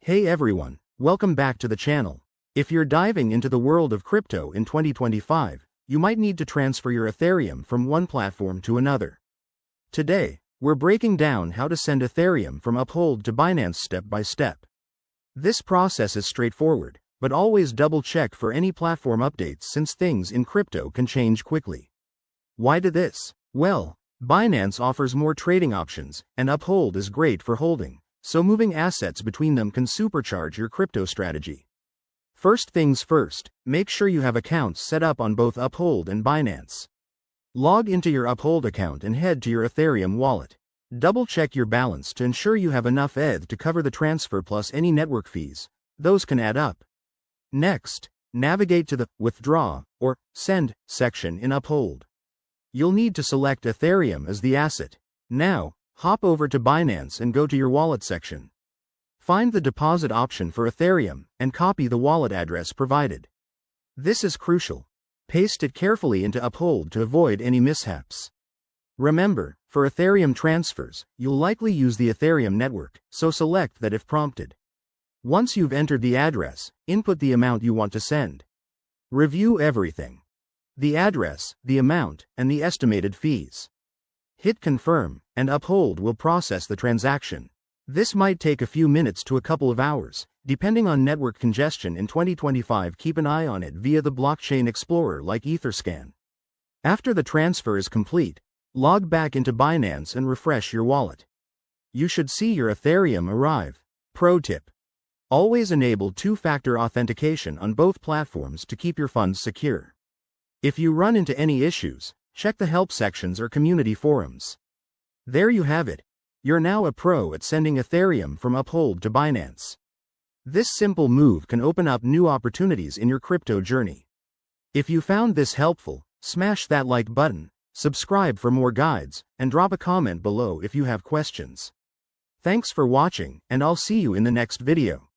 Hey everyone, welcome back to the channel. If you're diving into the world of crypto in 2025, you might need to transfer your Ethereum from one platform to another. Today, we're breaking down how to send Ethereum from Uphold to Binance step by step. This process is straightforward, but always double check for any platform updates since things in crypto can change quickly. Why do this? Well, Binance offers more trading options, and Uphold is great for holding, so moving assets between them can supercharge your crypto strategy. First things first, make sure you have accounts set up on both Uphold and Binance. Log into your Uphold account and head to your Ethereum wallet. Double-check your balance to ensure you have enough ETH to cover the transfer plus any network fees. Those can add up. Next, navigate to the Withdraw or Send section in Uphold. You'll need to select Ethereum as the asset. Now, hop over to Binance and go to your wallet section. Find the deposit option for Ethereum and copy the wallet address provided. This is crucial. Paste it carefully into Uphold to avoid any mishaps. Remember, for Ethereum transfers, you'll likely use the Ethereum network, so select that if prompted. Once you've entered the address, input the amount you want to send. Review everything: the address, the amount, and the estimated fees. Hit confirm, and Uphold will process the transaction. This might take a few minutes to a couple of hours, depending on network congestion in 2025. Keep an eye on it via the blockchain explorer like Etherscan. After the transfer is complete, log back into Binance and refresh your wallet. You should see your Ethereum arrive. Pro tip: always enable two-factor authentication on both platforms to keep your funds secure. If you run into any issues, check the help sections or community forums. There you have it. You're now a pro at sending Ethereum from Uphold to Binance. This simple move can open up new opportunities in your crypto journey. If you found this helpful, smash that like button, subscribe for more guides, and drop a comment below if you have questions. Thanks for watching, and I'll see you in the next video.